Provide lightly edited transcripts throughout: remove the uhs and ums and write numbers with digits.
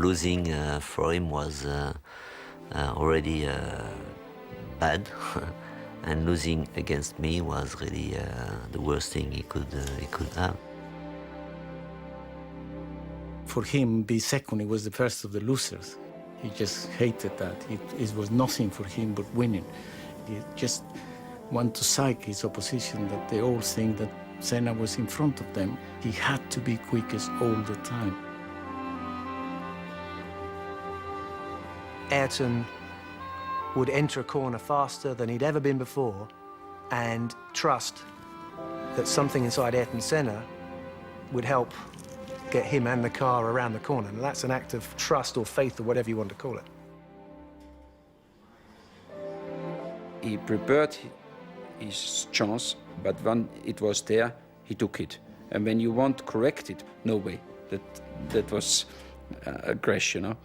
losing for him was already bad, and losing against me was really the worst thing he could have. For him, be second, he was the first of the losers. He just hated that. It was nothing for him but winning. He just wanted to psych his opposition, that they all think that Senna was in front of them. He had to be quickest all the time. Ayrton would enter a corner faster than he'd ever been before and trust that something inside Ayrton Senna would help get him and the car around the corner. And that's an act of trust or faith or whatever you want to call it. He prepared his chance, but when it was there, he took it. And when you want to correct it, no way. That was a crash, you know.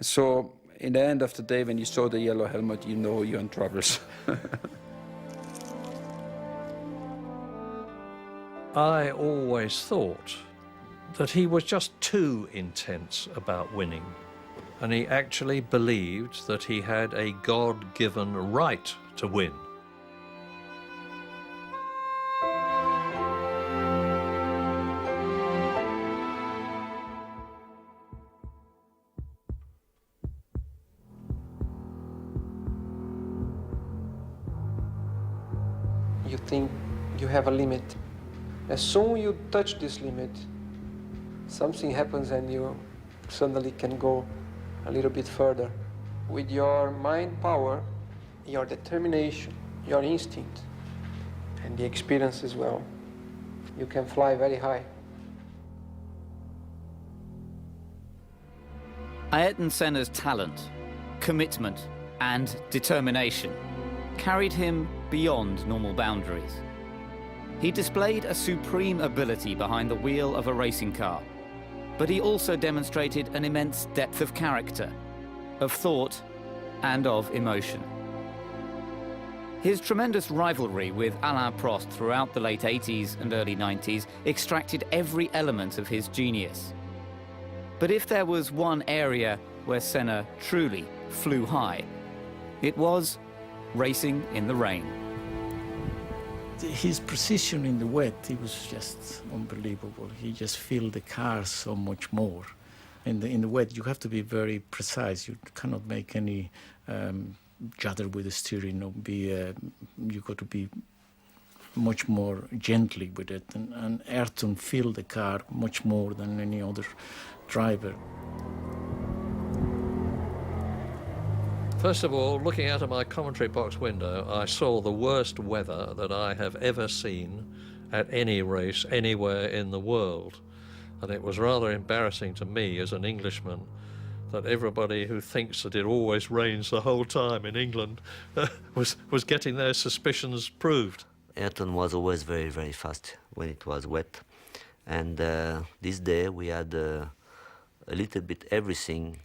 So in the end of the day, when you saw the yellow helmet, you know you're in troubles. I always thought that he was just too intense about winning, and he actually believed that he had a God-given right to win. You think you have a limit. As soon as you touch this limit, something happens and you suddenly can go a little bit further. With your mind power, your determination, your instinct, and the experience as well, you can fly very high. Ayrton Senna's talent, commitment, and determination carried him beyond normal boundaries. He displayed a supreme ability behind the wheel of a racing car, but he also demonstrated an immense depth of character, of thought, and of emotion. His tremendous rivalry with Alain Prost throughout the late 80s and early 90s extracted every element of his genius. But if there was one area where Senna truly flew high, it was racing in the rain. His precision in the wet, it was just unbelievable. He just filled the car so much more. In the wet, you have to be very precise. You cannot make any judder with the steering. Or you got to be much more gently with it. And Ayrton filled the car much more than any other driver. First of all, looking out of my commentary box window, I saw the worst weather that I have ever seen at any race anywhere in the world. And it was rather embarrassing to me as an Englishman that everybody who thinks that it always rains the whole time in England was getting their suspicions proved. Ayrton was always very, very fast when it was wet. And this day we had a little bit everything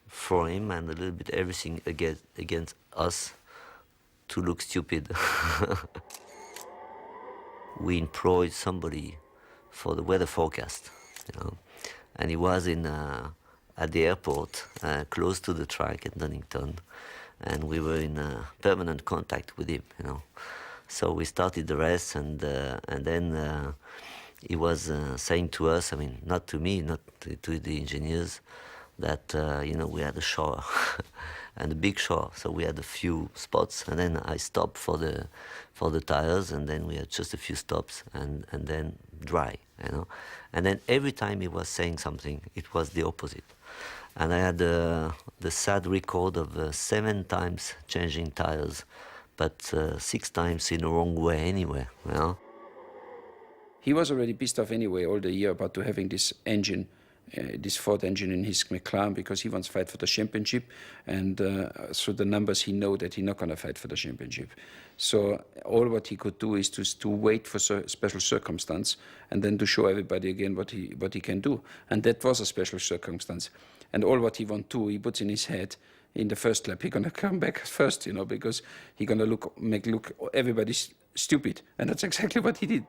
for him and a little bit everything against us to look stupid. We employed somebody for the weather forecast, you know, and he was at the airport, close to the track at Donington, and we were in permanent contact with him, you know. So we started the race, and then he was saying to us, I mean, not to me, not to the engineers, that you know, we had a shower and a big shower, so we had a few spots, and then I stopped for the tires, and then we had just a few stops, and then dry, you know. And then every time he was saying something, it was the opposite. And I had the sad record of 7 times changing tires, but 6 times in the wrong way anyway, you know. He was already pissed off anyway all the year about to having this engine, this Ford engine in his McLaren, because he wants to fight for the championship, and so the numbers he know that he's not going to fight for the championship. So all what he could do is to wait for special circumstance, and then to show everybody again what he can do. And that was a special circumstance. And all what he want to, he puts in his head in the first lap. He's going to come back first, you know, because he's going to make everybody stupid. And that's exactly what he did.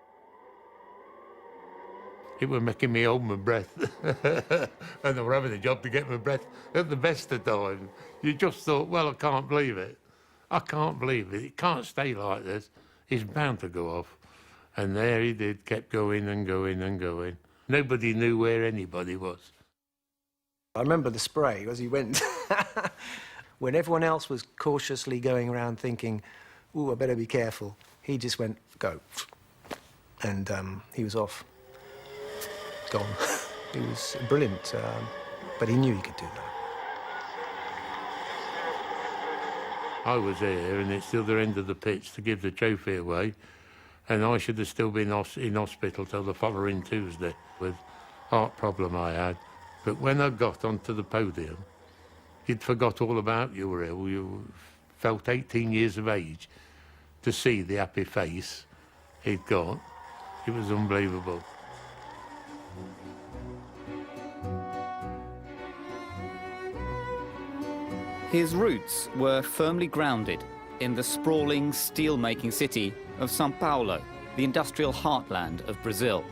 It was making me hold my breath. And they were having a job to get my breath at the best of times. You just thought, well, I can't believe it. I can't believe it. It can't stay like this. It's bound to go off. And there he did, kept going and going and going. Nobody knew where anybody was. I remember the spray as he went. When everyone else was cautiously going around thinking, ooh, I better be careful, he just went, go. And he was off. Gone. He was brilliant, but he knew he could do that. I was here, and it's the other end of the pitch to give the trophy away, and I should have still been in hospital till the following Tuesday with heart problem I had. But when I got onto the podium, you'd forgot all about you were ill. You felt 18 years of age. To see the happy face he'd got, it was unbelievable. His roots were firmly grounded in the sprawling steel-making city of São Paulo, the industrial heartland of Brazil.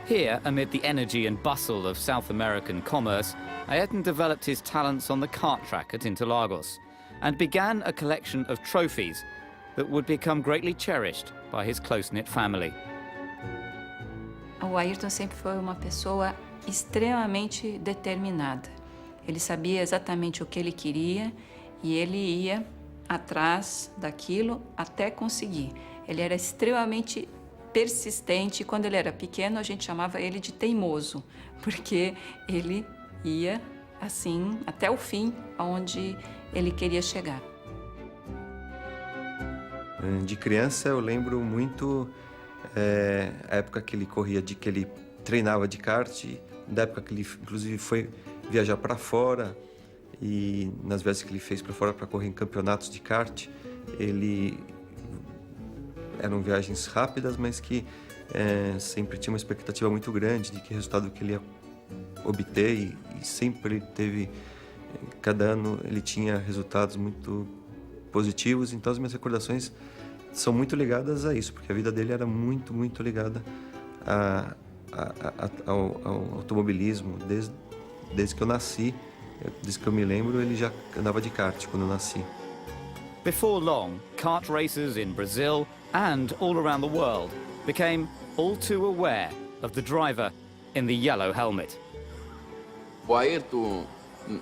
Here, amid the energy and bustle of South American commerce, Ayrton developed his talents on the kart track at Interlagos and began a collection of trophies that would become greatly cherished by his close-knit family. O Ayrton sempre foi uma pessoa extremamente determinada. Ele sabia exatamente o que ele queria e ele ia atrás daquilo até conseguir. Ele era extremamente persistente. Quando ele era pequeno, a gente chamava ele de teimoso, porque ele ia assim até o fim, aonde ele queria chegar. De criança, eu lembro muito a época que ele corria, que ele treinava de kart, da época que ele, inclusive, foi viajar para fora, e nas vezes que ele fez para fora para correr em campeonatos de kart, eram viagens rápidas, mas que sempre tinha uma expectativa muito grande de que resultado que ele ia obter, e sempre teve, cada ano ele tinha resultados muito positivos. Então as minhas recordações são muito ligadas a isso, porque a vida dele era muito, muito ligada ao automobilismo. Desde que eu nasci, desde que eu me lembro, ele já andava de kart quando eu nasci. Before long, kart racers in Brazil and all around the world became all too aware of the driver in the yellow helmet. O Ayrton,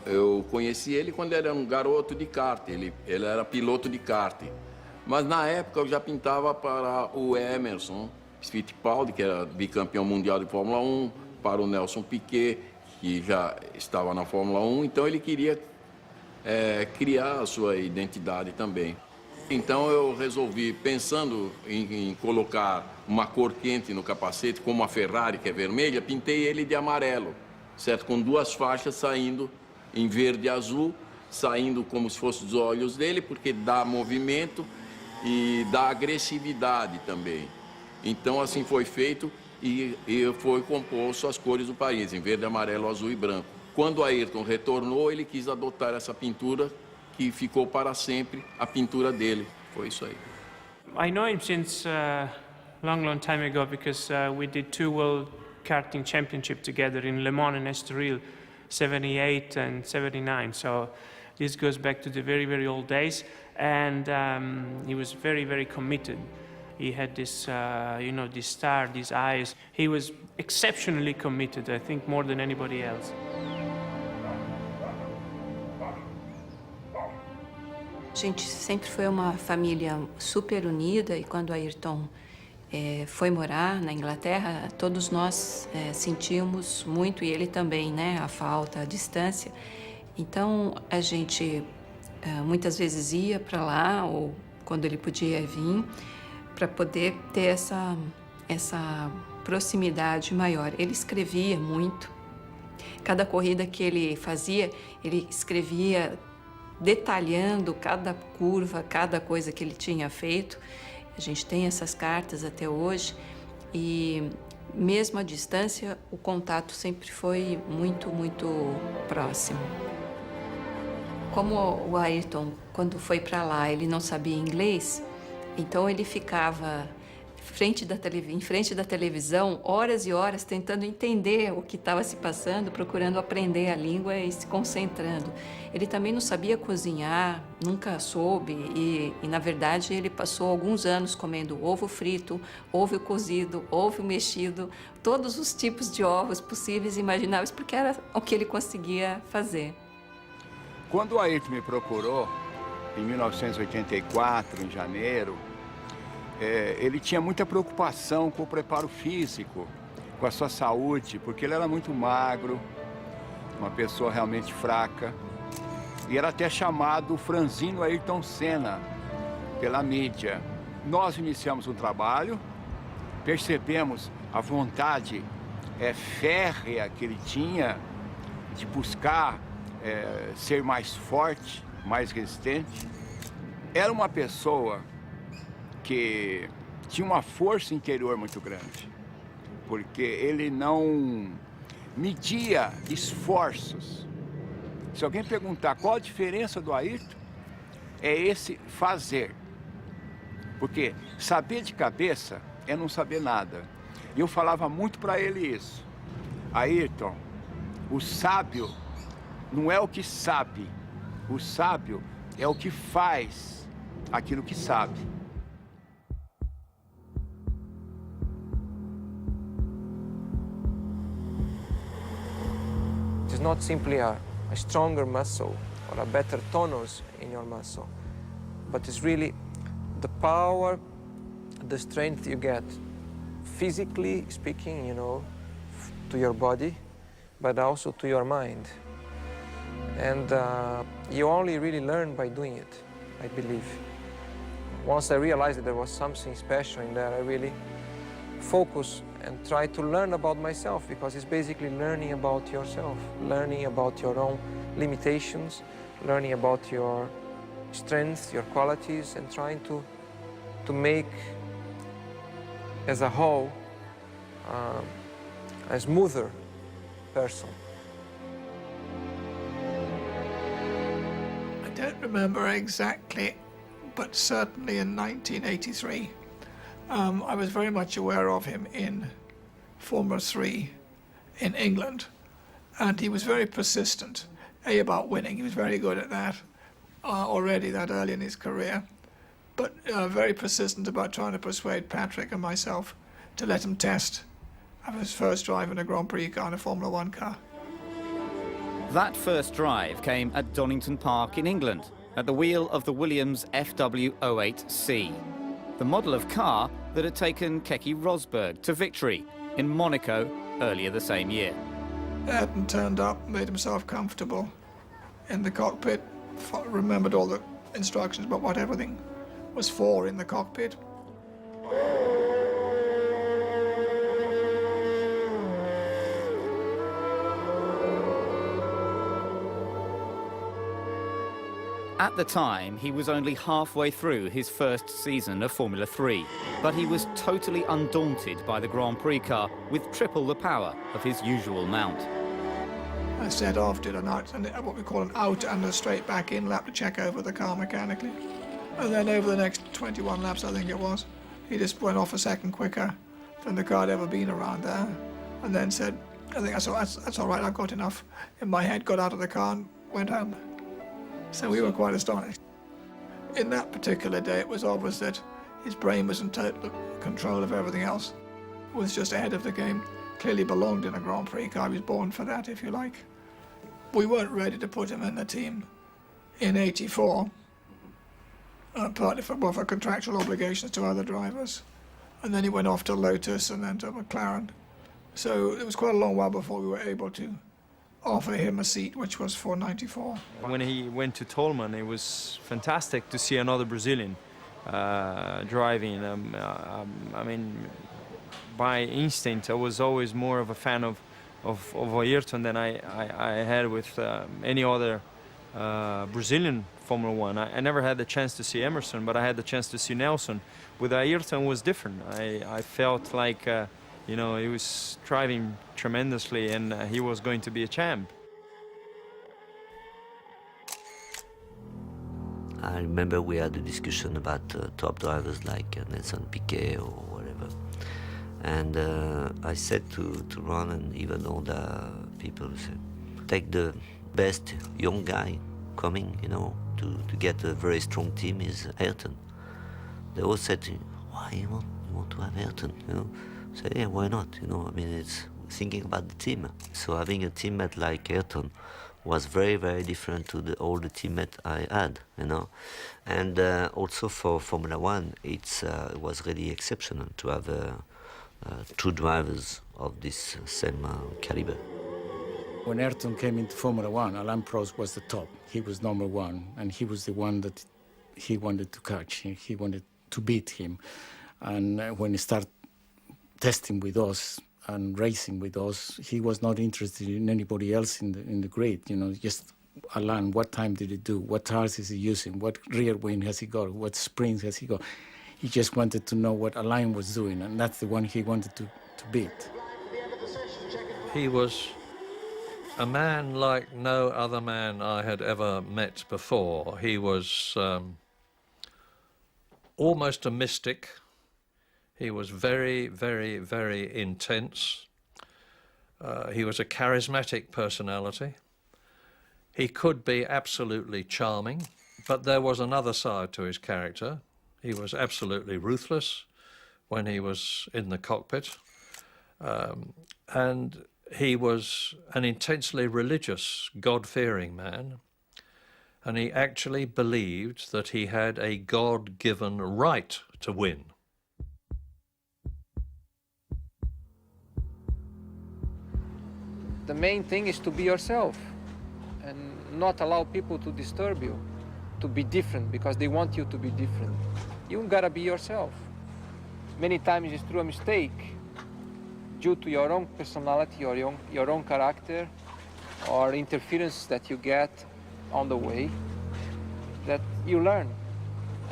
eu conheci ele quando ele era um garoto de kart, ele era piloto de kart. Mas na época eu já pintava para o Emerson Fittipaldi, que era bicampeão mundial de Fórmula 1, para o Nelson Piquet, que já estava na Fórmula 1, então ele queria criar a sua identidade também. Então eu resolvi, pensando em colocar uma cor quente no capacete, como a Ferrari, que é vermelha, pintei ele de amarelo, certo? Com duas faixas saindo em verde e azul, saindo como se fossem os olhos dele, porque dá movimento e dá agressividade também. Então assim foi feito e foi composto as cores do país, em verde, amarelo, azul e branco. Quando Ayrton retornou, ele quis adotar essa pintura, que ficou para sempre a pintura dele. Foi isso aí. I know him since long time ago, because we did 2 World Karting Championship together in Le Mans and Estoril, 78 and 79. So this goes back to the very, very old days. And he was very, very committed. He had this, this star, these eyes. He was exceptionally committed, I think, more than anybody else. A gente sempre foi uma família super unida, e quando Ayrton foi morar na Inglaterra, todos nós sentimos muito, e ele também, né, a falta, a distância. Então a gente muitas vezes ia para lá, ou quando ele podia vir, para poder ter essa proximidade maior. Ele escrevia muito. Cada corrida que ele fazia, ele escrevia detalhando cada curva, cada coisa que ele tinha feito. A gente tem essas cartas até hoje, e mesmo à distância, o contato sempre foi muito, muito próximo. Como o Ayrton, quando foi para lá, ele não sabia inglês, então ele ficava em frente da televisão, horas e horas, tentando entender o que estava se passando, procurando aprender a língua e se concentrando. Ele também não sabia cozinhar, nunca soube, e na verdade ele passou alguns anos comendo ovo frito, ovo cozido, ovo mexido, todos os tipos de ovos possíveis e imagináveis, porque era o que ele conseguia fazer. Quando o Ayrton me procurou, em 1984, em janeiro, ele tinha muita preocupação com o preparo físico, com a sua saúde, porque ele era muito magro, uma pessoa realmente fraca, e era até chamado franzino Ayrton Senna pela mídia. Nós iniciamos um trabalho, percebemos a vontade férrea que ele tinha de buscar ser mais forte, mais resistente. Era uma pessoa que tinha uma força interior muito grande, porque ele não media esforços. Se alguém perguntar qual a diferença do Ayrton, é esse fazer. Porque saber de cabeça é não saber nada. E eu falava muito para ele isso. Ayrton, o sábio não é o que sabe, o sábio é o que faz aquilo que sabe. It's not simply a stronger muscle or a better tonus in your muscle, but it's really the power, the strength you get, physically speaking, you know, to your body, but also to your mind. And you only really learn by doing it, I believe. Once I realized that there was something special in there, I really focused and try to learn about myself, because it's basically learning about yourself, learning about your own limitations, learning about your strengths, your qualities, and trying to make, as a whole, a smoother person. I don't remember exactly, but certainly in 1983, I was very much aware of him in Formula 3 in England, and he was very persistent, about winning. He was very good at that already that early in his career, but very persistent about trying to persuade Patrick and myself to let him test. I was first driving a Grand Prix car in a Formula 1 car. That first drive came at Donington Park in England, at the wheel of the Williams FW08C, the model of car that had taken Keke Rosberg to victory in Monaco earlier the same year. Ayrton turned up, made himself comfortable in the cockpit, remembered all the instructions about what everything was for in the cockpit. At the time, he was only halfway through his first season of Formula 3, but he was totally undaunted by the Grand Prix car with triple the power of his usual mount. I set off, did what we call an out and a straight back in lap to check over the car mechanically. And then over the next 21 laps, I think it was, he just went off a second quicker than the car had ever been around there. And then said, I think that's all right, I've got enough in my head, got out of the car and went home. So we were quite astonished. In that particular day, it was obvious that his brain was in total control of everything else, was just ahead of the game, clearly belonged in a Grand Prix car. He was born for that, if you like. We weren't ready to put him in the team in '84, partly for contractual obligations to other drivers. And then he went off to Lotus and then to McLaren. So it was quite a long while before we were able to offer him a seat, which was for '94. When he went to Tolman, it was fantastic to see another Brazilian driving. I mean, by instinct, I was always more of a fan of Ayrton than I had with any other Brazilian Formula One. I never had the chance to see Emerson, but I had the chance to see Nelson. With Ayrton, was different. I felt like you know, he was driving tremendously, and he was going to be a champ. I remember we had a discussion about top drivers like Nelson Piquet or whatever. And I said to Ron and even all the people, said, take the best young guy coming, you know, to get a very strong team is Ayrton. They all said to me, why you want to have Ayrton, you know? I said, yeah, why not, you know, I mean, it's thinking about the team. So having a teammate like Ayrton was very, very different to all the teammates I had, you know. And also for Formula One, it was really exceptional to have two drivers of this same caliber. When Ayrton came into Formula One, Alain Prost was the top. He was number one, and he was the one that he wanted to catch. He wanted to beat him. And when he started testing with us and racing with us, he was not interested in anybody else in the grid. You know, just Alain, what time did he do? What tires is he using? What rear wing has he got? What springs has he got? He just wanted to know what Alain was doing, and that's the one he wanted to beat. He was a man like no other man I had ever met before. He was almost a mystic. He was very, very, very intense. He was a charismatic personality. He could be absolutely charming, but there was another side to his character. He was absolutely ruthless when he was in the cockpit. And he was an intensely religious, God-fearing man. And he actually believed that he had a God-given right to win. The main thing is to be yourself and not allow people to disturb you, to be different because they want you to be different. You gotta be yourself. Many times it's through a mistake, due to your own personality or your own character or interference that you get on the way, that you learn.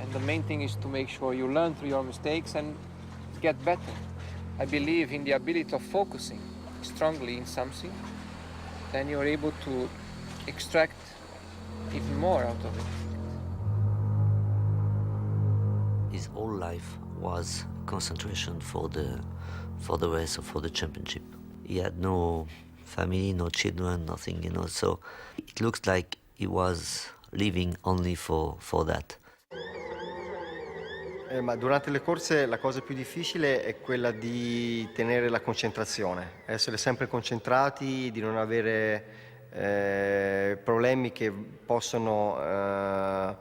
And the main thing is to make sure you learn through your mistakes and get better. I believe in the ability of focusing strongly in something, then you're able to extract even more out of it. His whole life was concentration for the race or for the championship. He had no family, no children, nothing, you know, so it looks like he was living only for that. Ma durante le corse la cosa più difficile è quella di tenere la concentrazione, essere sempre concentrati, di non avere problemi che possono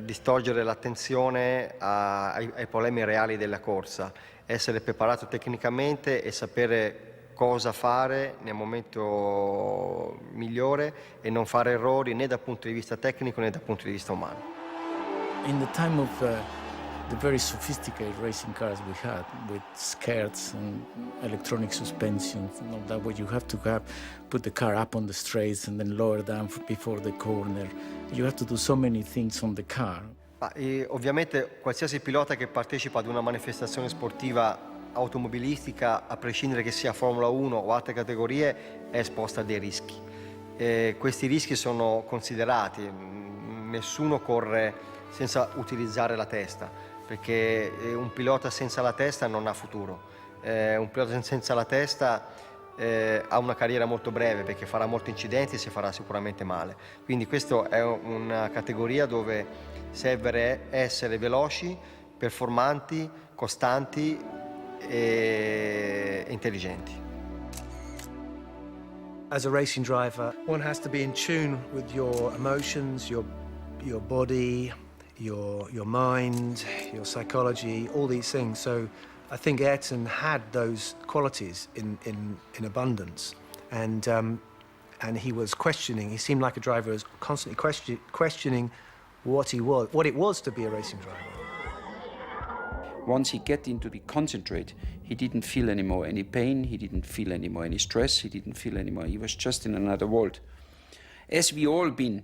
distogliere l'attenzione ai problemi reali della corsa, essere preparato tecnicamente e sapere cosa fare nel momento migliore e non fare errori né dal punto di vista tecnico né dal punto di vista umano. In the time of the very sophisticated racing cars we had, with skirts and electronic suspension and all that, where you have to put the car up on the straights and then lower down before the corner. You have to do so many things on the car. Ovviamente qualsiasi pilota che partecipa ad una manifestazione sportiva automobilistica, a prescindere che sia Formula 1 o altre categorie, è esposta a dei rischi. Questi rischi sono considerati, nessuno corre senza utilizzare la testa, perché un pilota senza la testa non ha futuro. Un pilota senza la testa ha una carriera molto breve, perché farà molti incidenti e si farà sicuramente male. Quindi questa è una categoria dove serve essere veloci, performanti, costanti e intelligenti. As a racing driver, one has to be in tune with your emotions, your body, your mind, your psychology, all these things. So I think Ayrton had those qualities in abundance, and he was questioning. He seemed like a driver who was constantly questioning what it was to be a racing driver. Once he get into the concentrate, he didn't feel anymore any pain, he didn't feel anymore any stress, he didn't feel anymore, he was just in another world. As we all been,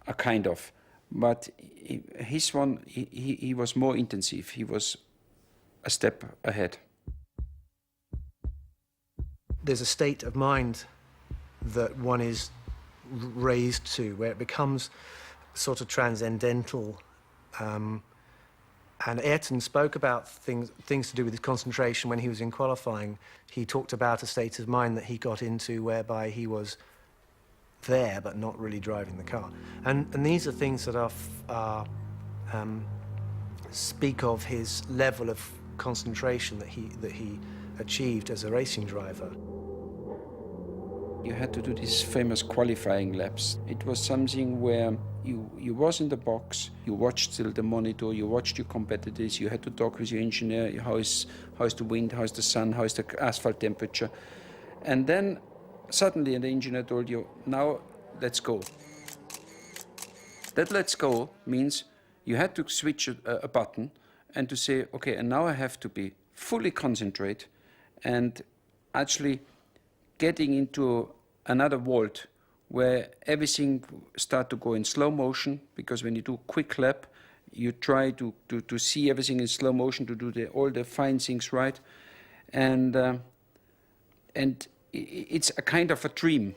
a kind of, but his one, he was more intensive, he was a step ahead. There's a state of mind that one is raised to, where it becomes sort of transcendental, And Ayrton spoke about things to do with his concentration when he was in qualifying. He talked about a state of mind that he got into whereby he was there but not really driving the car. And these are things that speak of his level of concentration that he achieved as a racing driver. You had to do these famous qualifying laps. It was something where you was in the box, you watched still the monitor, you watched your competitors, you had to talk with your engineer, how is the wind, how is the sun, how is the asphalt temperature. And then suddenly the engineer told you, now let's go. That let's go means you had to switch a button and to say, okay, and now I have to be fully concentrate and actually getting into another vault where everything start to go in slow motion, because when you do a quick lap, you try to see everything in slow motion, to do all the fine things right. And it's a kind of a dream.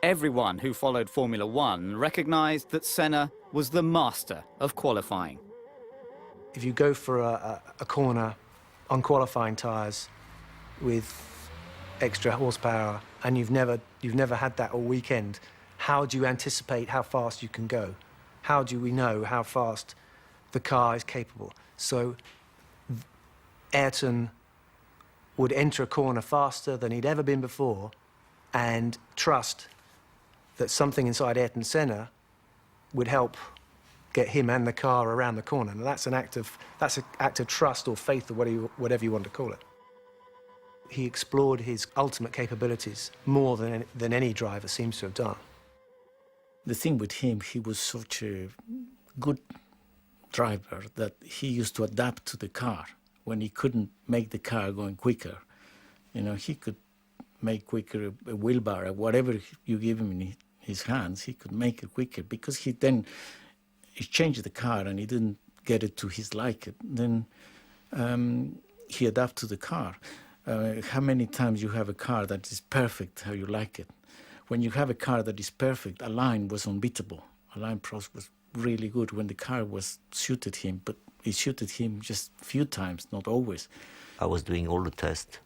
Everyone who followed Formula One recognized that Senna was the master of qualifying. If you go for a corner on qualifying tyres with extra horsepower and you've never had that all weekend, how do you anticipate how fast you can go? How do we know how fast the car is capable? So Ayrton would enter a corner faster than he'd ever been before and trust that something inside Ayrton Senna would help get him and the car around the corner. And that's an act of trust or faith or whatever you want to call it. He explored his ultimate capabilities more than any driver seems to have done. The thing with him, he was such a good driver that he used to adapt to the car. When he couldn't make the car going quicker, you know, he could make quicker a wheelbar, whatever you give him in his hands, he could make it quicker, because he changed the car and he didn't get it to his liking. Then he adapted to the car. How many times you have a car that is perfect how you like it? When you have a car that is perfect, a line was unbeatable. A line process was really good when the car was suited him, but it suited him just a few times, not always. I was doing all the tests,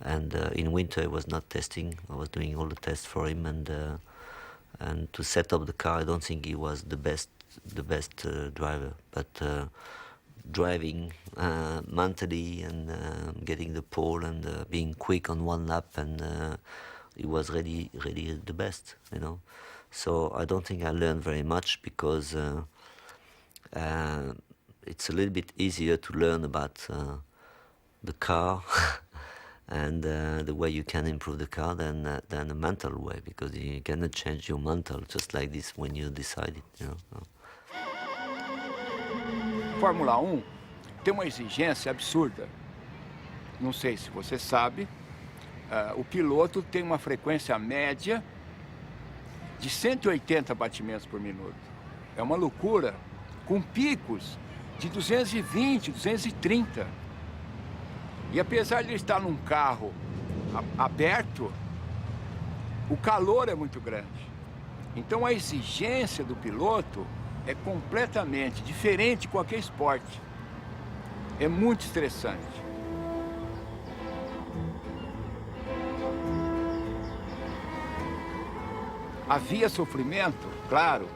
and in winter I was not testing. I was doing all the tests for him, and to set up the car, I don't think he was the best driver, but driving mentally and getting the pole and being quick on one lap, and he was really the best, you know. So I don't think I learned very much, because it's a little bit easier to learn about the car and the way you can improve the car than the mental way, because you cannot change your mental just like this when you decide it, you know. Fórmula 1 tem uma exigência absurda. Não sei se você sabe, o piloto tem uma frequência média de 180 batimentos por minuto. É uma loucura, com picos de 220, 230. E apesar de ele estar num carro aberto, o calor é muito grande. Então a exigência do piloto é completamente diferente de qualquer esporte. É muito estressante. Havia sofrimento, claro.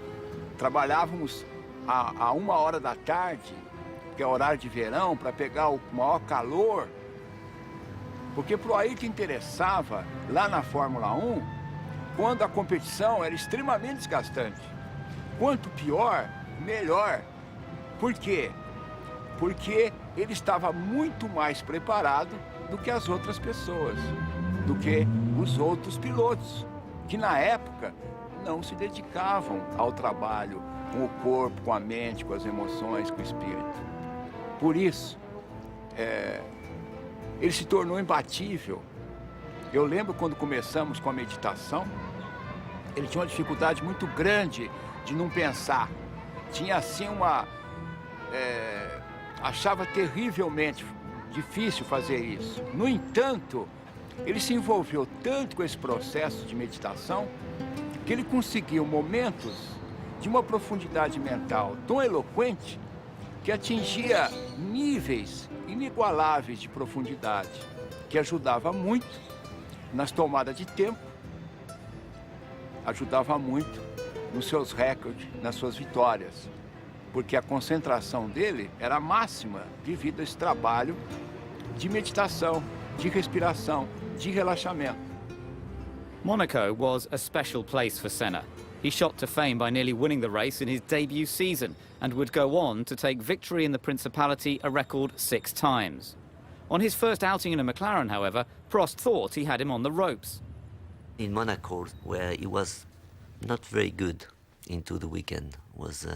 Trabalhávamos a 1h da tarde, que é horário de verão, para pegar o maior calor. Porque para o Ayrton interessava, lá na Fórmula 1, quando a competição era extremamente desgastante. Quanto pior, melhor. Por quê? Porque ele estava muito mais preparado do que as outras pessoas, do que os outros pilotos, que na época não se dedicavam ao trabalho com o corpo, com a mente, com as emoções, com o espírito. Por isso, ele se tornou imbatível. Eu lembro quando começamos com a meditação, ele tinha uma dificuldade muito grande de não pensar. Tinha assim achava terrivelmente difícil fazer isso. No entanto, ele se envolveu tanto com esse processo de meditação que ele conseguiu momentos de uma profundidade mental tão eloquente que atingia níveis inigualáveis de profundidade, que ajudava muito nas tomadas de tempo, ajudava muito nos seus recordes, nas suas vitórias, porque a concentração dele era máxima devido a esse trabalho de meditação, de respiração, de relaxamento. Monaco was a special place for Senna. He shot to fame by nearly winning the race in his debut season and would go on to take victory in the Principality a record 6 times. On his first outing in a McLaren, however, Prost thought he had him on the ropes. In Monaco, where he was not very good into the weekend, was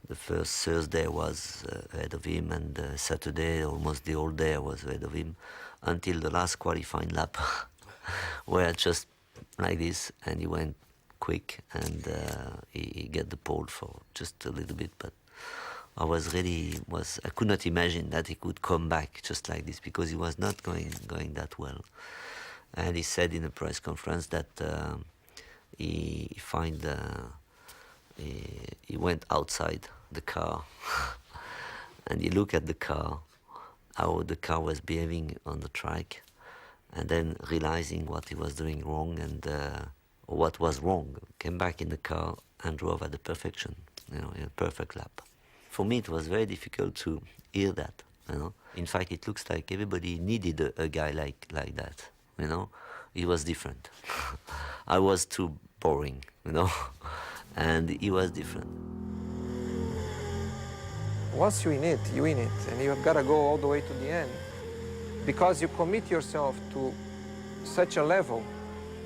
the first Thursday was ahead of him, and Saturday almost the whole day was ahead of him, until the last qualifying lap, where just like this, and he went quick, and he get the pole for just a little bit, but I could not imagine that he could come back just like this, because he was not going that well. And he said in a press conference that he went outside the car and he looked at the car, how the car was behaving on the track, and then realizing what he was doing wrong and or what was wrong, came back in the car and drove at the perfection, in a perfect lap. For me, it was very difficult to hear that, In fact, it looks like everybody needed a guy like that, He was different. I was too boring, and he was different. Once you win it, and you have got to go all the way to the end, because you commit yourself to such a level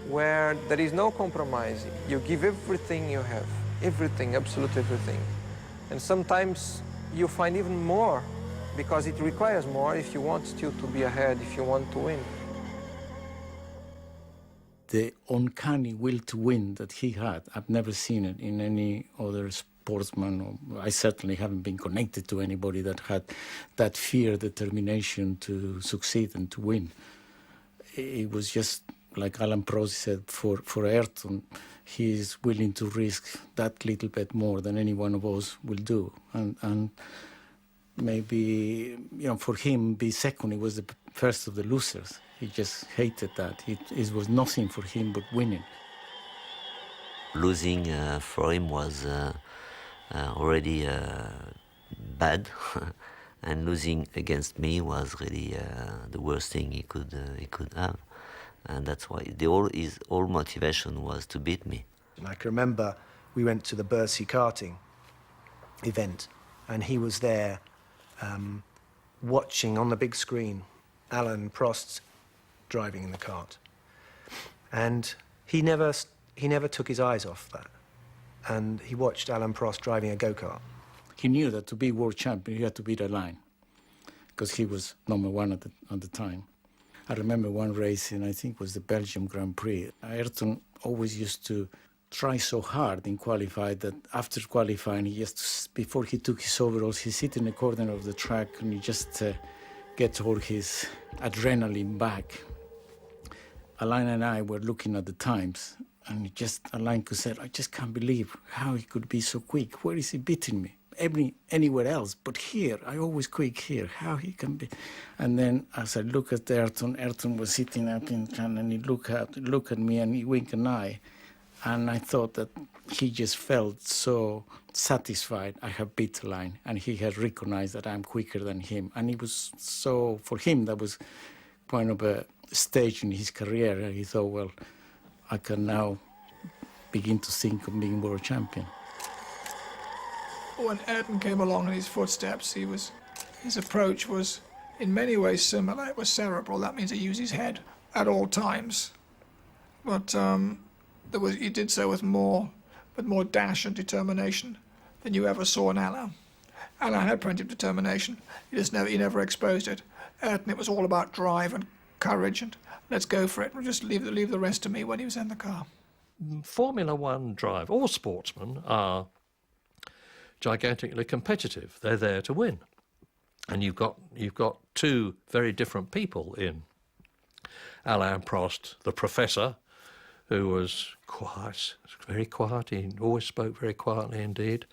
where there is no compromise. You give everything you have, everything, absolute everything. And sometimes you find even more, because it requires more if you want still to be ahead, if you want to win. The uncanny will to win that he had, I've never seen it in any other sportsman. I certainly haven't been connected to anybody that had that fear, determination to succeed and to win. It was just, like Alan Prost said, for Ayrton, he is willing to risk that little bit more than any one of us will do. And maybe, for him, be second, he was the first of the losers. He just hated that. It was nothing for him but winning. Losing for him was already bad, and losing against me was really the worst thing he could have. And that's why his whole motivation was to beat me. I can remember we went to the Bercy karting event, and he was there watching on the big screen Alan Prost driving in the kart. And he never took his eyes off that. And he watched Alan Prost driving a go-kart. He knew that to be world champion, he had to beat a line, because he was number one at the time. I remember one race, and I think it was the Belgium Grand Prix. Ayrton always used to try so hard in qualifying that after qualifying, before he took his overalls, he sit in the corner of the track and he just gets all his adrenaline back. Alain and I were looking at the times, and Alain could say, I just can't believe how he could be so quick. Where is he beating me? Anywhere else, but here, I always quick here, how he can be. And then as I look at Ayrton was sitting up in front, and he looked at me and he winked an eye. And I thought that he just felt so satisfied I have beat the line, and he had recognized that I'm quicker than him. And it was so, for him, that was kind of a stage in his career. And he thought, well, I can now begin to think of being world champion. When Ayrton came along in his footsteps, his approach was in many ways similar. It was cerebral. That means he used his head at all times. But he did so with more dash and determination than you ever saw in Alain. Alain had plenty of determination. He never exposed it. Ayrton, it was all about drive and courage and let's go for it. We'll just leave the rest to me when he was in the car. Formula One drive, all sportsmen are gigantically competitive. They're there to win. And you've got two very different people in Alain Prost, the professor, who was quiet, very quiet. He always spoke very quietly indeed.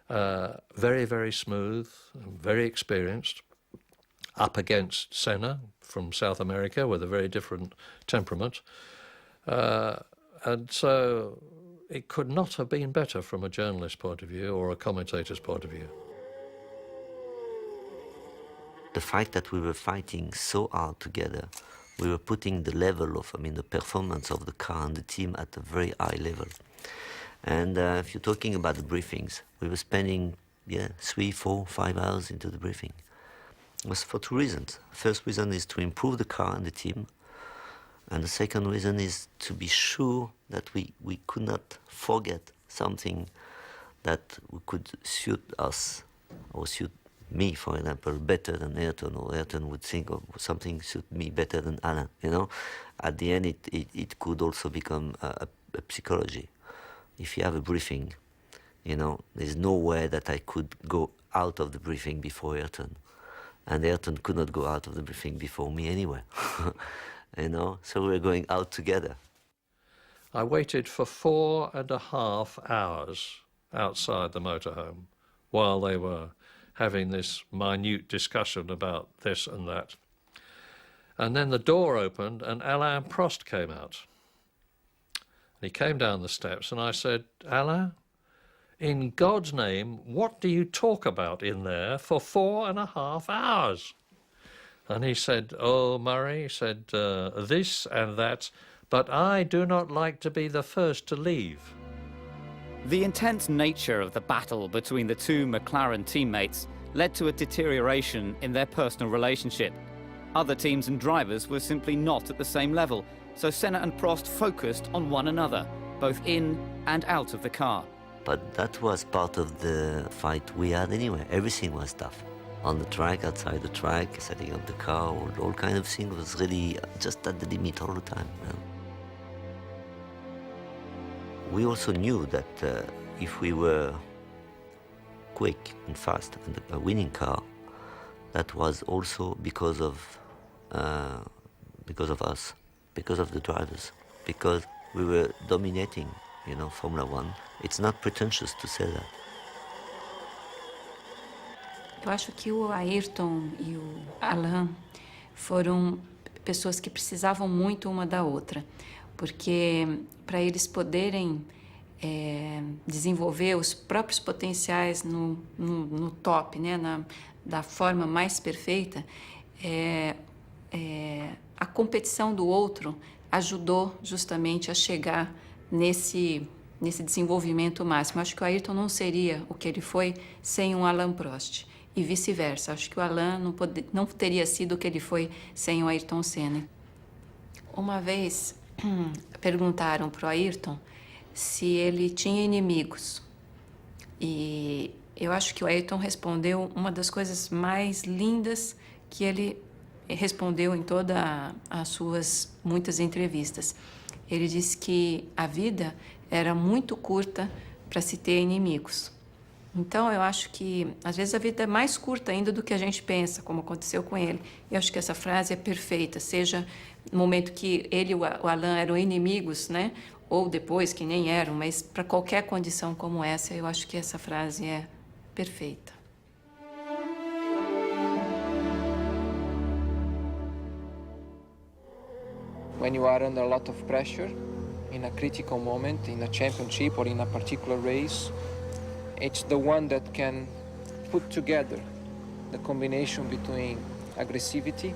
Very, very smooth, very experienced, up against Senna from South America with a very different temperament. And so it could not have been better from a journalist's point of view or a commentator's point of view. The fact that we were fighting so hard together, we were putting the level of, the performance of the car and the team at a very high level. And if you're talking about the briefings, we were spending 3, 4, 5 hours into the briefing. It was for 2 reasons. First reason is to improve the car and the team. And the second reason is to be sure that we could not forget something that could suit us or suit me, for example, better than Ayrton, or Ayrton would think of something suit me better than Alain. At the end, it could also become a psychology. If you have a briefing, there's no way that I could go out of the briefing before Ayrton, and Ayrton could not go out of the briefing before me anyway. So we're going out together. I waited for 4.5 hours outside the motorhome while they were having this minute discussion about this and that. And then the door opened and Alain Prost came out. And he came down the steps and I said, "Alain, in God's name, what do you talk about in there for 4.5 hours?" And he said, "Oh, Murray," he said, "this and that, but I do not like to be the first to leave." The intense nature of the battle between the two McLaren teammates led to a deterioration in their personal relationship. Other teams and drivers were simply not at the same level, so Senna and Prost focused on one another, both in and out of the car. But that was part of the fight we had anyway. Everything was tough. On the track, outside the track, setting up the car, all kind of things was really just at the limit all the time. We also knew that if we were quick and fast and a winning car, that was also because of us, because of the drivers, because we were dominating, Formula One. It's not pretentious to say that. Eu acho que o Ayrton e o Alain foram pessoas que precisavam muito uma da outra, porque para eles poderem desenvolver os próprios potenciais no top, da forma mais perfeita, a competição do outro ajudou justamente a chegar nesse desenvolvimento máximo. Acho que o Ayrton não seria o que ele foi sem um Alain Prost. E vice-versa. Acho que o Alain não teria sido o que ele foi sem o Ayrton Senna. Uma vez perguntaram para o Ayrton se ele tinha inimigos. E eu acho que o Ayrton respondeu uma das coisas mais lindas que ele respondeu em todas as suas muitas entrevistas. Ele disse que a vida era muito curta para se ter inimigos. Então, eu acho que, às vezes, a vida é mais curta ainda do que a gente pensa, como aconteceu com ele. Eu acho que essa frase é perfeita, seja no momento que ele e o Alain eram inimigos, ou depois, que nem eram, mas para qualquer condição como essa, eu acho que essa frase é perfeita. When you are under a lot of pressure, in a critical moment, in a championship or in a particular race, it's the one that can put together the combination between aggressivity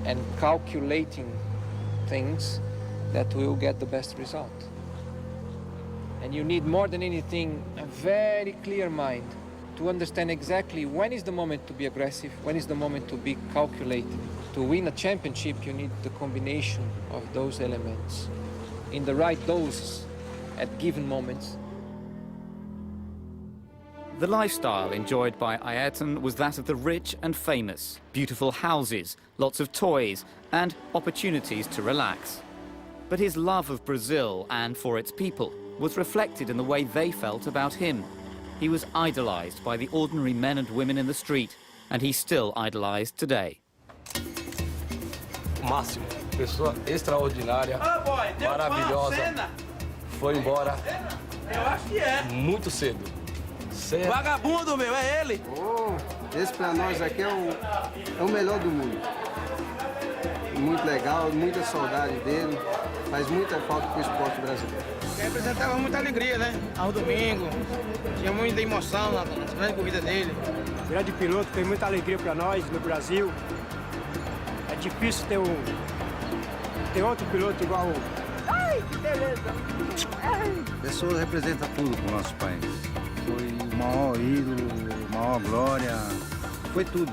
and calculating things that will get the best result. And you need more than anything a very clear mind to understand exactly when is the moment to be aggressive, when is the moment to be calculated. To win a championship, you need the combination of those elements in the right doses at given moments. The lifestyle enjoyed by Ayrton was that of the rich and famous. Beautiful houses, lots of toys, and opportunities to relax. But his love of Brazil and for its people was reflected in the way they felt about him. He was idolized by the ordinary men and women in the street, and he's still idolized today. Máximo, pessoa extraordinária, maravilhosa, foi embora muito cedo. certo. Vagabundo, meu, é ele. Oh, esse pra nós aqui é o melhor do mundo. Muito legal, muita saudade dele. Faz muita falta pro esporte brasileiro. Representava muita alegria, né? Ao domingo, tinha muita emoção nas grandes corridas dele. Grande piloto, tem muita alegria para nós no Brasil. É difícil ter outro piloto igual o... Ai, que beleza! A pessoa representa tudo pro nosso país. Foi o maior ídolo, a maior glória, foi tudo.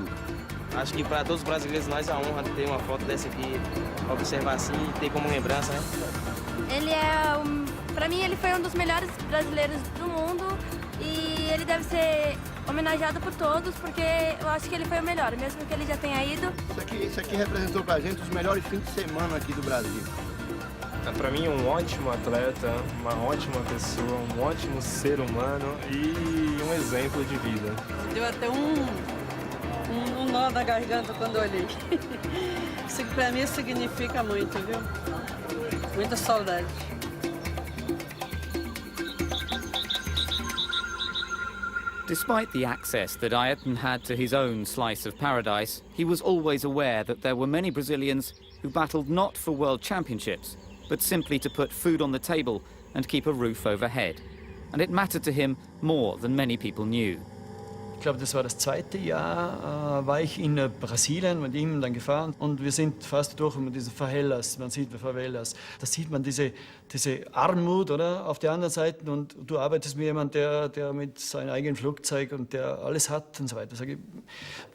Acho que para todos os brasileiros nós é a honra de ter uma foto dessa aqui, observar assim e ter como lembrança, né? Ele para mim ele foi um dos melhores brasileiros do mundo e ele deve ser homenageado por todos porque eu acho que ele foi o melhor, mesmo que ele já tenha ido. Isso aqui representou pra gente os melhores fins de semana aqui do Brasil. Para mim, um ótimo atleta, uma ótima pessoa, um ótimo ser humano e um exemplo de vida. Deu até um nó na garganta quando eu olhei. Isso para mim significa muito, viu? Muita saudade. Despite the access that Ayrton had to his own slice of paradise, he was always aware that there were many Brazilians who battled not for world championships, but simply to put food on the table and keep a roof overhead. And it mattered to him more than many people knew. Ich glaube, das war das zweite Jahr, war ich in Brasilien mit ihm dann gefahren und wir sind fast durch mit diesen Favelas, man sieht Favelas. Da sieht man diese Armut, oder, auf der anderen Seite und du arbeitest mit jemandem, der mit seinem eigenen Flugzeug und der alles hat und so weiter. Sag ich,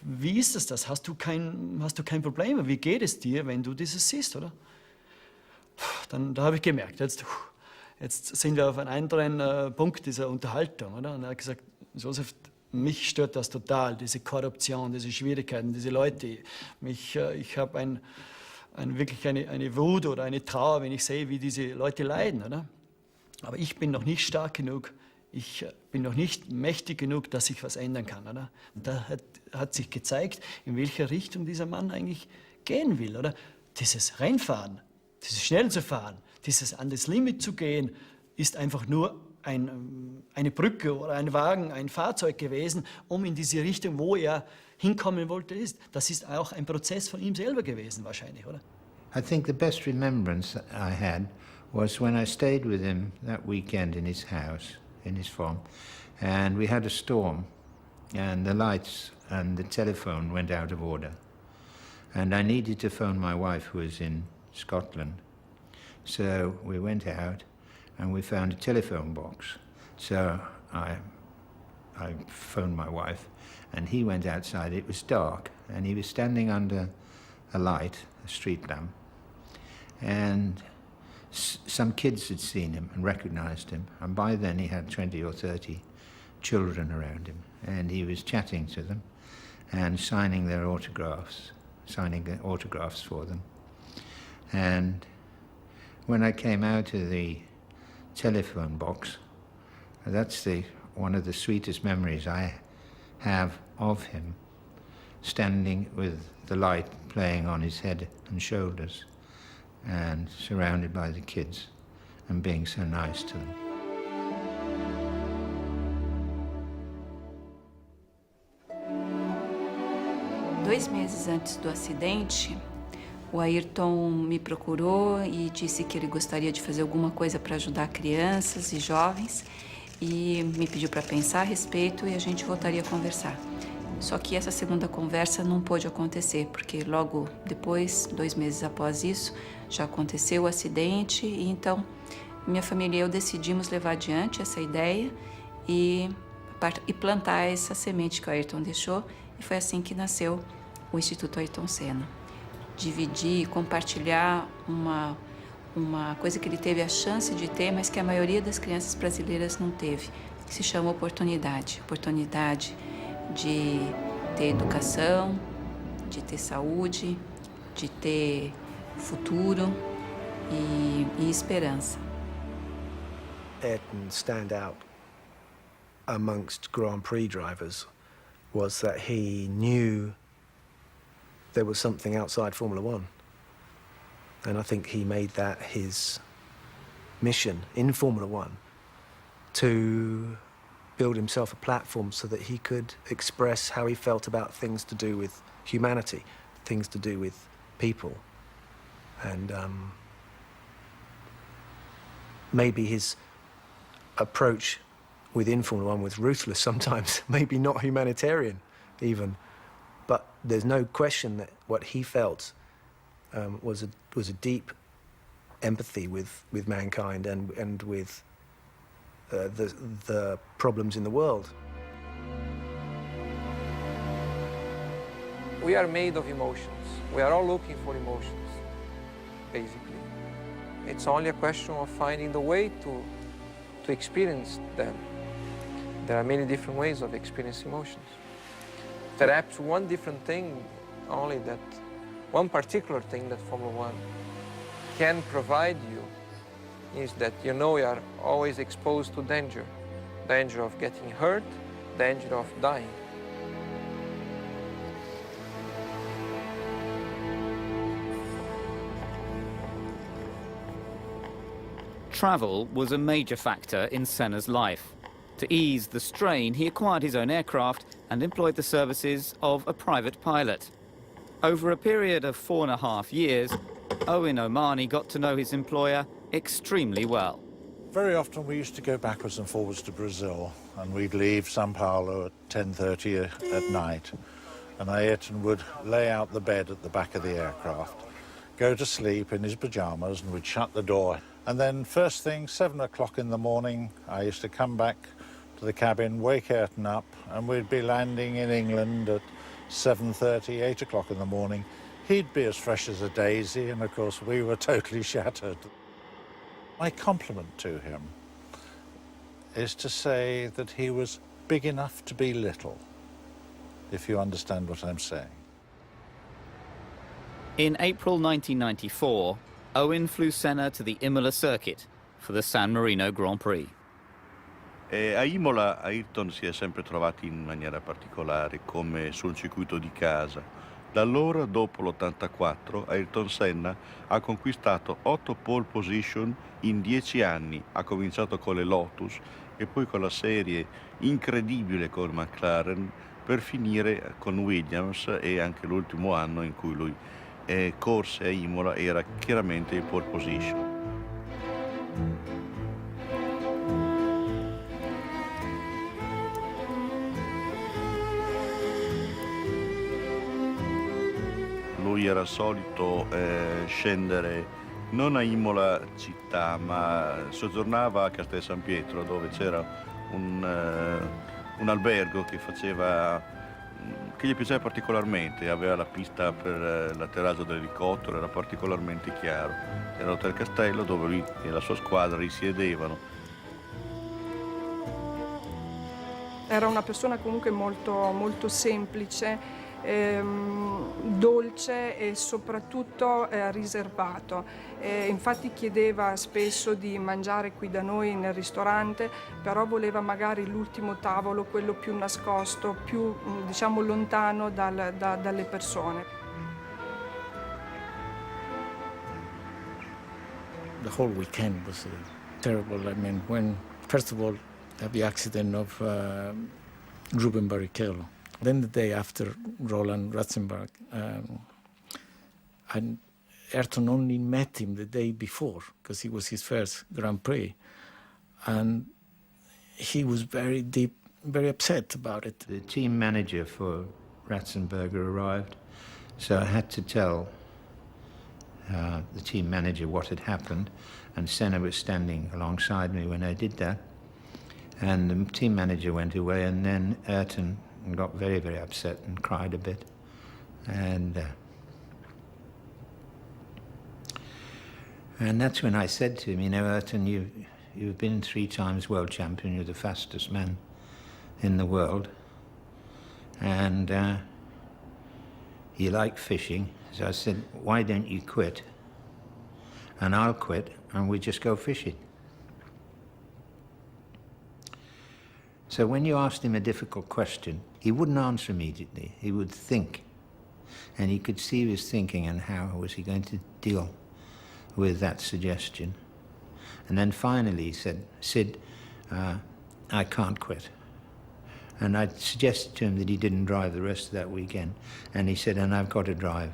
wie ist das? Hast du kein Problem? Wie geht es dir, wenn du dieses siehst, oder? Da habe ich gemerkt, jetzt sind wir auf einem anderen Punkt dieser Unterhaltung, oder? Und er hat gesagt, Josef, mich stört das total, diese Korruption, diese Schwierigkeiten, diese Leute. Ich habe wirklich eine Wut oder eine Trauer, wenn ich sehe, wie diese Leute leiden, oder? Aber ich bin noch nicht stark genug, ich bin noch nicht mächtig genug, dass ich was ändern kann, oder? Und da hat sich gezeigt, in welche Richtung dieser Mann eigentlich gehen will, oder? Dieses Rennfahren, dieses schnell zu fahren, dieses an das Limit zu gehen, ist einfach nur eine Brücke oder ein Wagen, ein Fahrzeug gewesen, um in diese Richtung, wo er hinkommen wollte, ist. Das ist auch ein Prozess von ihm selber gewesen, wahrscheinlich, oder? I think the best remembrance I had was when I stayed with him that weekend in his house, in his farm, and we had a storm, and the lights and the telephone went out of order. And I needed to phone my wife, who was in Scotland. So we went out, and we found a telephone box. So I phoned my wife, and he went outside. It was dark, and he was standing under a light, a street lamp, and some kids had seen him and recognized him, and by then he had 20 or 30 children around him, and he was chatting to them and signing autographs for them. And when I came out of the telephone box, that's one of the sweetest memories I have of him, standing with the light playing on his head and shoulders and surrounded by the kids and being so nice to them. Dois meses antes do acidente, o Ayrton me procurou e disse que ele gostaria de fazer alguma coisa para ajudar crianças e jovens e me pediu para pensar a respeito e a gente voltaria a conversar. Só que essa segunda conversa não pôde acontecer, porque logo depois, 2 meses após isso, já aconteceu o acidente e então minha família e eu decidimos levar adiante essa ideia e plantar essa semente que o Ayrton deixou e foi assim que nasceu o Instituto Ayrton Senna. Dividir, compartilhar uma coisa que ele teve a chance de ter, mas que a maioria das crianças brasileiras não teve, que se chama oportunidade. Oportunidade de ter educação, de ter saúde, de ter futuro e esperança. Ayrton's standout amongst Grand Prix drivers was that he knew there was something outside Formula One. And I think he made that his mission in Formula One to build himself a platform so that he could express how he felt about things to do with humanity, things to do with people. And maybe his approach within Formula One was ruthless sometimes, maybe not humanitarian even, but there's no question that what he felt was a deep empathy with mankind and with the problems in the world. We are made of emotions. We are all looking for emotions, basically. It's only a question of finding the way to experience them. There are many different ways of experiencing emotions. Perhaps one different thing, only that one particular thing that Formula One can provide you is that you know you are always exposed to danger. Danger of getting hurt, danger of dying. Travel was a major factor in Senna's life. To ease the strain, he acquired his own aircraft and employed the services of a private pilot. Over a period of 4.5 years, Owen Omani got to know his employer extremely well. Very often we used to go backwards and forwards to Brazil, and we'd leave São Paulo at 10:30 at night, and Ayrton would lay out the bed at the back of the aircraft, go to sleep in his pajamas, and we'd shut the door. And then first thing, 7 o'clock in the morning, I used to come back to the cabin, wake Ayrton up, and we'd be landing in England at 7:30, 8 o'clock in the morning. He'd be as fresh as a daisy, and of course we were totally shattered. My compliment to him is to say that he was big enough to be little, if you understand what I'm saying. In April 1994, Owen flew Senna to the Imola circuit for the San Marino Grand Prix. A Imola Ayrton si è sempre trovato in maniera particolare, come sul circuito di casa. Da allora, dopo l'84, Ayrton Senna ha conquistato 8 pole position in 10 anni. Ha cominciato con le Lotus e poi con la serie incredibile con McLaren per finire con Williams, e anche l'ultimo anno in cui lui corse a Imola era chiaramente in pole position. Lui era solito scendere non a Imola città, ma soggiornava a Castel San Pietro, dove c'era un albergo che gli piaceva particolarmente. Aveva la pista per l'atterraggio dell'elicottero, era particolarmente chiaro. Era l'Hotel Castello dove lui e la sua squadra risiedevano. Era una persona comunque molto, molto semplice, dolce e soprattutto riservato. Infatti chiedeva spesso di mangiare qui da noi nel ristorante, però voleva magari l'ultimo tavolo, quello più nascosto, più diciamo lontano dalle persone. The whole weekend was terrible. I mean, when first of all the accident of Ruben Barrichello. Then the day after Roland Ratzenberg, and Ayrton only met him the day before because it was his first Grand Prix, and he was very upset about it. The team manager for Ratzenberger arrived, so I had to tell the team manager what had happened, and Senna was standing alongside me when I did that, and the team manager went away, and then Ayrton got very, very upset and cried a bit. And that's when I said to him, you know, Ayrton, you've been 3 times world champion, you're the fastest man in the world, and you like fishing. So I said, why don't you quit? And I'll quit, and we just go fishing. So when you asked him a difficult question, he wouldn't answer immediately. He would think. And you could see he was thinking, and how was he going to deal with that suggestion? And then finally he said, Sid, I can't quit. And I suggested to him that he didn't drive the rest of that weekend. And he said, and I've got to drive.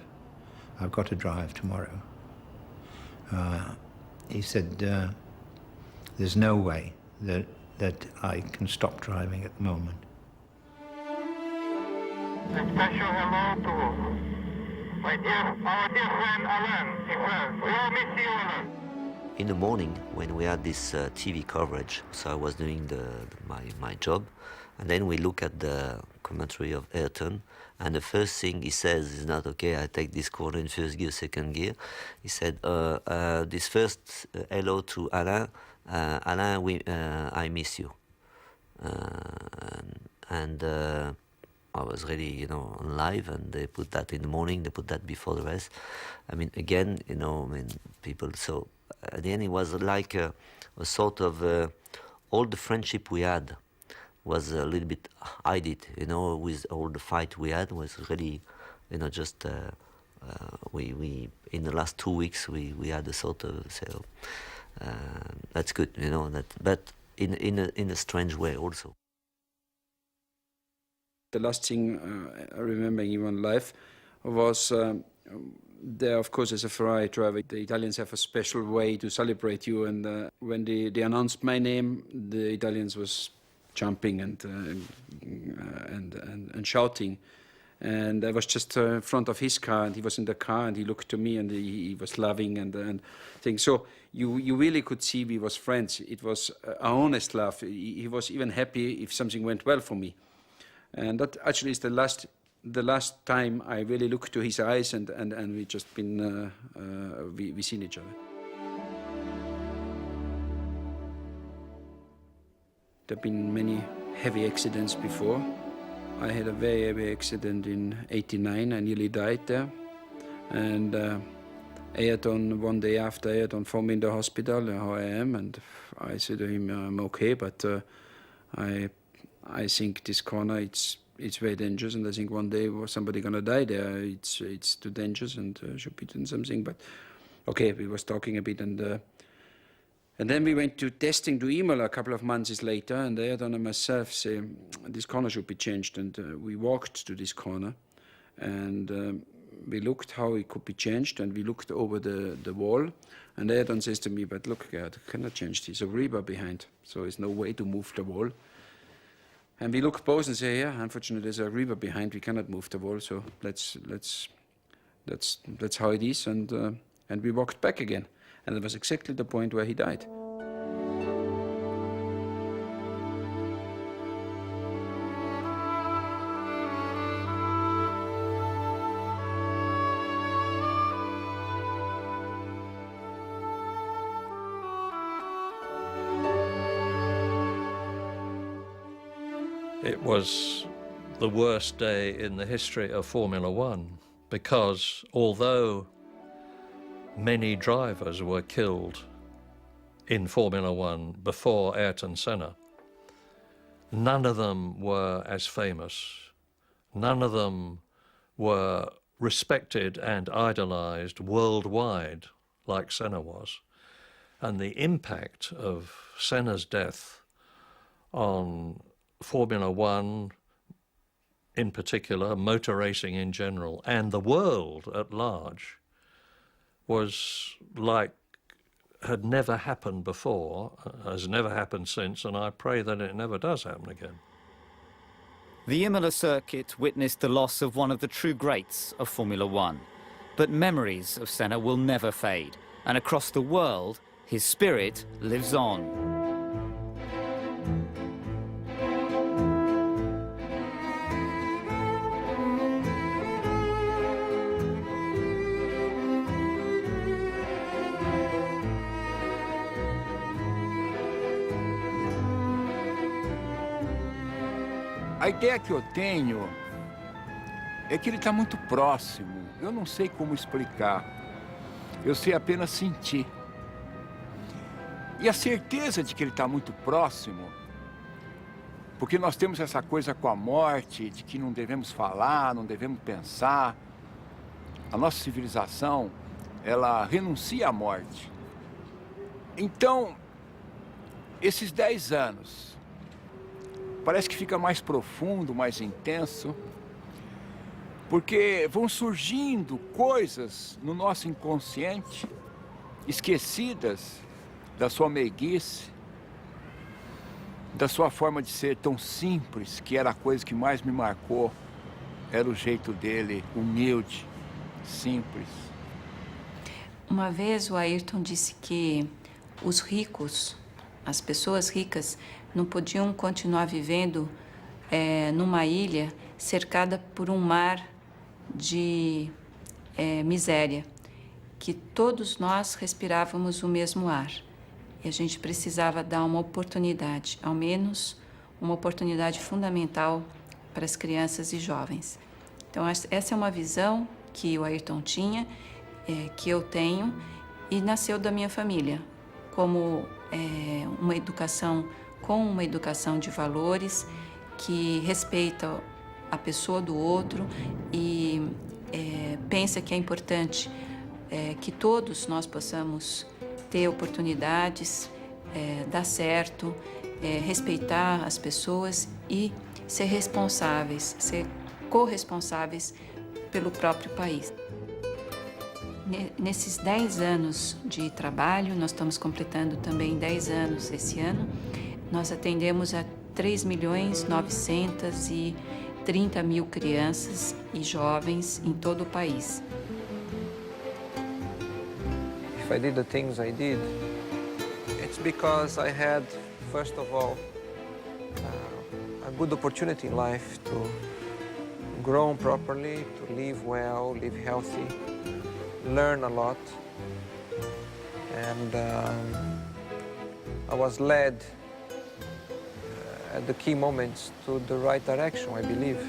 I've got to drive tomorrow. He said, there's no way that I can stop driving at the moment. A special hello to our dear friend Alan in France. We all miss you, Alan. In the morning, when we had this TV coverage, so I was doing my job, and then we look at the commentary of Ayrton, and the first thing he says is not, okay, I take this corner in first gear, second gear. He said, this first hello to Alain, Alain, I miss you. And I was really, on live, and they put that in the morning, they put that before the rest. I mean, again, people, so at the end it was like a sort of, all the friendship we had was a little bit hidden, with all the fight we had was really, just, we in the last 2 weeks, we had a sort of, so, that's good, but in a strange way also. The last thing I remember in my life was there, of course, as a Ferrari driver, the Italians have a special way to celebrate you. And when they announced my name, the Italians was jumping and shouting. And I was just in front of his car, and he was in the car, and he looked to me, and he was laughing and things. So you really could see we was friends. It was an honest laugh. He was even happy if something went well for me. And that actually is the last time I really looked to his eyes, and we just been we seen each other. There have been many heavy accidents before. I had a very heavy accident in '89. I nearly died there, and Ayrton, one day after, Ayrton phoned me in the hospital how I am, and I said to him, I'm okay, but I think this corner, it's very dangerous, and I think one day somebody gonna die there. It's too dangerous, and should be doing something. But okay, we was talking a bit, and then we went to testing to Ímola a couple of months later, and Ayrton and myself say this corner should be changed, and we walked to this corner, and we looked how it could be changed, and we looked over the wall, and Ayrton says to me, but look, Gerd, I cannot change this. There's a rebar behind, so there's no way to move the wall. And we look both and say, yeah, unfortunately there's a river behind, we cannot move the wall, so that's how it is, and we walked back again. And it was exactly the point where he died. It was the worst day in the history of Formula One, because although many drivers were killed in Formula One before Ayrton Senna, none of them were as famous. None of them were respected and idolized worldwide like Senna was. And the impact of Senna's death on Formula One in particular, motor racing in general, and the world at large, was like had never happened before, has never happened since, and I pray that it never does happen again. The Imola circuit witnessed the loss of one of the true greats of Formula One, but memories of Senna will never fade, and across the world, his spirit lives on. A ideia que eu tenho é que ele está muito próximo. Eu não sei como explicar. Eu sei apenas sentir. E a certeza de que ele está muito próximo, porque nós temos essa coisa com a morte, de que não devemos falar, não devemos pensar. A nossa civilização, ela renuncia à morte. Então, esses 10 anos, parece que fica mais profundo, mais intenso, porque vão surgindo coisas no nosso inconsciente, esquecidas da sua meiguice, da sua forma de ser tão simples, que era a coisa que mais me marcou, era o jeito dele, humilde, simples. Uma vez o Ayrton disse que os ricos, as pessoas ricas, não podiam continuar vivendo numa ilha cercada por um mar de miséria, que todos nós respirávamos o mesmo ar e a gente precisava dar uma oportunidade, ao menos uma oportunidade fundamental para as crianças e jovens. Então essa é uma visão que o Ayrton tinha, que eu tenho e nasceu da minha família, como uma educação de valores que respeita a pessoa do outro e pensa que é importante que todos nós possamos ter oportunidades, dar certo, respeitar as pessoas e ser responsáveis, ser corresponsáveis pelo próprio país. Nesses 10 anos de trabalho, nós estamos completando também 10 anos esse ano, nós atendemos a 3.930.000 crianças e jovens em todo o país. If I did the things I did, it's because I had, first of all, a good opportunity in life to grow properly, to live well, live healthy, learn a lot, and I was led at the key moments to the right direction, I believe.